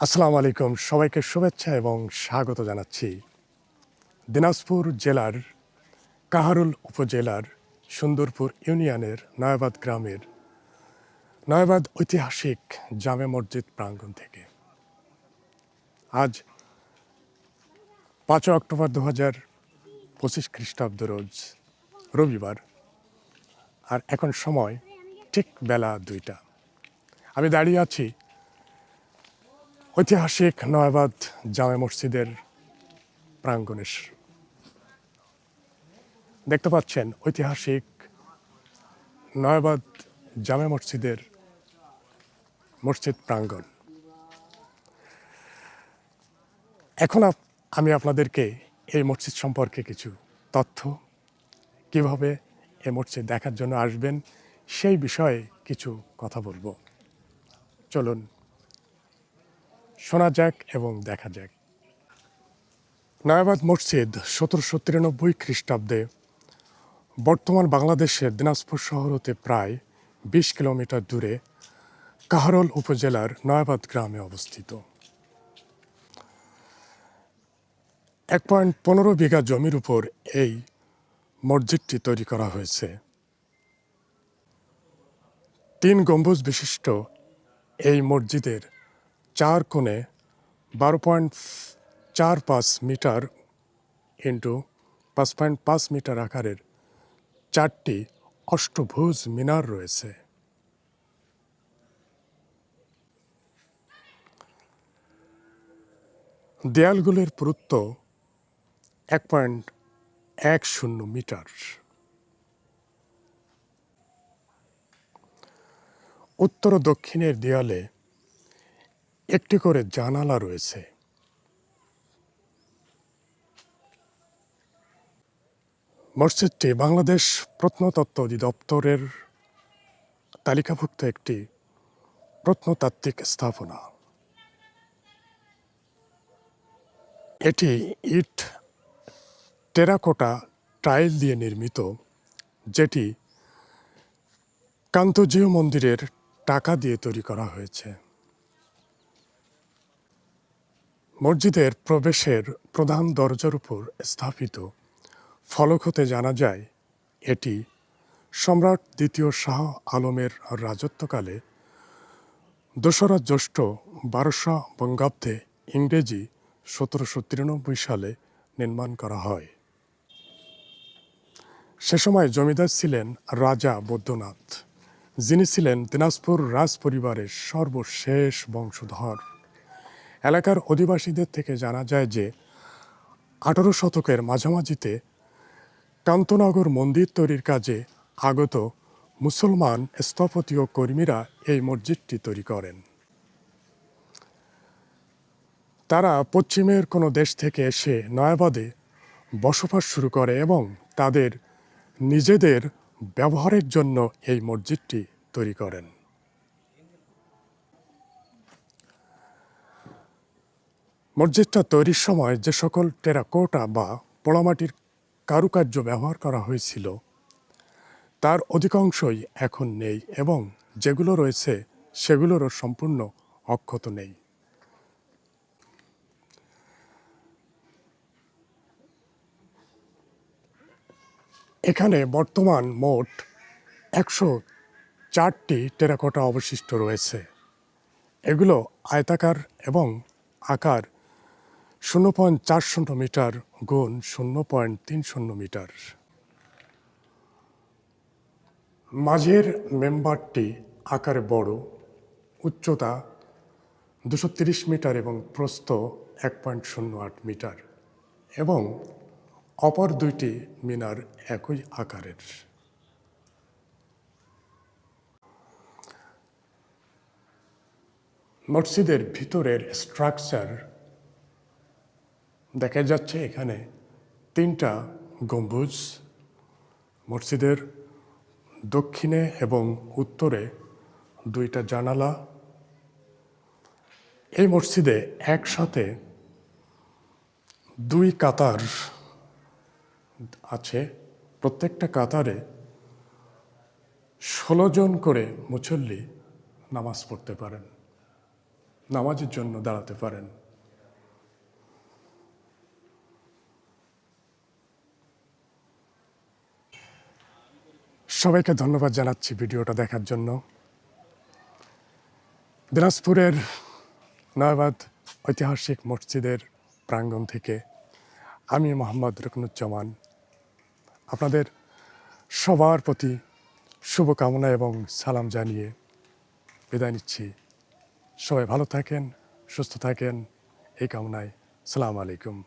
আসসালামু আলাইকুম, সবাইকে শুভেচ্ছা এবং স্বাগত জানাচ্ছি। দিনাজপুর জেলার কাহারোল উপজেলার সুন্দরপুর ইউনিয়নের নয়াবাদ গ্রামের নয়াবাদ ঐতিহাসিক জামে মসজিদ প্রাঙ্গণ থেকে। আজ 5 অক্টোবর 2025 খ্রিস্টাব্দ রোজ রবিবার, আর এখন সময় ঠিক বেলা 2টা। আমি দাঁড়িয়ে আছি ঐতিহাসিক নয়াবাদ জামে মসজিদের প্রাঙ্গণে। দেখতে পাচ্ছেন ঐতিহাসিক নয়াবাদ জামে মসজিদের মসজিদ প্রাঙ্গণ। এখন আমি আপনাদেরকে এই মসজিদ সম্পর্কে কিছু তথ্য, কিভাবে এই মসজিদ দেখার জন্য আসবেন সেই বিষয়ে কিছু কথা বলবো। চলুন শোনা যাক এবং দেখা যাক। নয়াবাদ মসজিদ 1793 খ্রিস্টাব্দে বর্তমান বাংলাদেশের দিনাজপুর শহর হতে প্রায় 20 কিলোমিটার দূরে কাহারোল উপজেলার নয়াবাদ গ্রামে অবস্থিত। 1.15 বিঘা জমির উপর এই মসজিদটি তৈরি করা হয়েছে। 3 গম্বুজ বিশিষ্ট এই মসজিদের 4 কোণে 12.45 মিটার ইন্টু 5.5 মিটার আকারের 4টি অষ্টভুজ মিনার রয়েছে। দেয়ালগুলির পুরুত্ব 1.10 মিটার। উত্তর ও দক্ষিণের দেয়ালে একটি করে জানালা রয়েছে। মসজিদটি বাংলাদেশ প্রত্নতত্ত্ব অধিদপ্তরের তালিকাভুক্ত একটি প্রত্নতাত্ত্বিক স্থাপনা। এটি ইট, টেরাকোটা টাইল দিয়ে নির্মিত, যেটি কান্তজিউ মন্দিরের টাকা দিয়ে তৈরি করা হয়েছে। মসজিদের প্রবেশের প্রধান দরজার উপর স্থাপিত ফলক হতে জানা যায় এটি সম্রাট দ্বিতীয় শাহ আলমের রাজত্বকালে 2রা জ্যৈষ্ঠ 1200 বঙ্গাব্দে ইংরেজি 1793 সালে নির্মাণ করা হয়। সে সময় জমিদার ছিলেন রাজা বৈদ্যনাথ, যিনি ছিলেন দিনাজপুর রাজ পরিবারের সর্বশেষ বংশধর। এলাকার অধিবাসীদের থেকে জানা যায় যে 18 শতকের মাঝামাঝিতে কান্তনগর মন্দির তৈরির কাজে আগত মুসলমান স্থপতীয় কর্মীরা এই মসজিদটি তৈরি করেন। তারা পশ্চিমের কোনো দেশ থেকে এসে নয়াবাদে বসবাস শুরু করে এবং তাদের নিজেদের ব্যবহারের জন্য এই মসজিদটি তৈরি করেন। মসজিদটা তৈরির সময় যে সকল টেরাকোটা বা পোড়ামাটির কারুকার্য ব্যবহার করা হয়েছিল তার অধিকাংশই এখন নেই, এবং যেগুলো রয়েছে সেগুলোরও সম্পূর্ণ অক্ষত নেই। এখানে বর্তমান মোট 104টি টেরাকোটা অবশিষ্ট রয়েছে। এগুলো আয়তাকার এবং আকার 0.40 মিটার গুণ 0.30 মিটার। মাঝের মেম্বারটি আকারে বড়, উচ্চতা 230 মিটার এবং প্রস্থ 1.08 মিটার, এবং অপর দুইটি মিনার একই আকারের। মসজিদের ভিতরের স্ট্রাকচার দেখা যাচ্ছে। এখানে 3টা গম্বুজ, মসজিদের দক্ষিণে এবং উত্তরে 2টা জানালা। এই মসজিদে একসাথে 2 কাতার আছে। প্রত্যেকটা কাতারে 16 জন করে মুসল্লি নামাজ পড়তে পারেন। নামাজের জন্য দাঁড়াতে পারেন। সবাইকে ধন্যবাদ জানাচ্ছি ভিডিওটা দেখার জন্য। দিনাজপুরের নয়াবাদ ঐতিহাসিক মসজিদের প্রাঙ্গণ থেকে আমি মোহাম্মদ রুকনুজ্জামান আপনাদের সবার প্রতি শুভকামনা এবং সালাম জানিয়ে বিদায় নিচ্ছি। সবাই ভালো থাকেন, সুস্থ থাকেন এই কামনায়। সালাম আলাইকুম।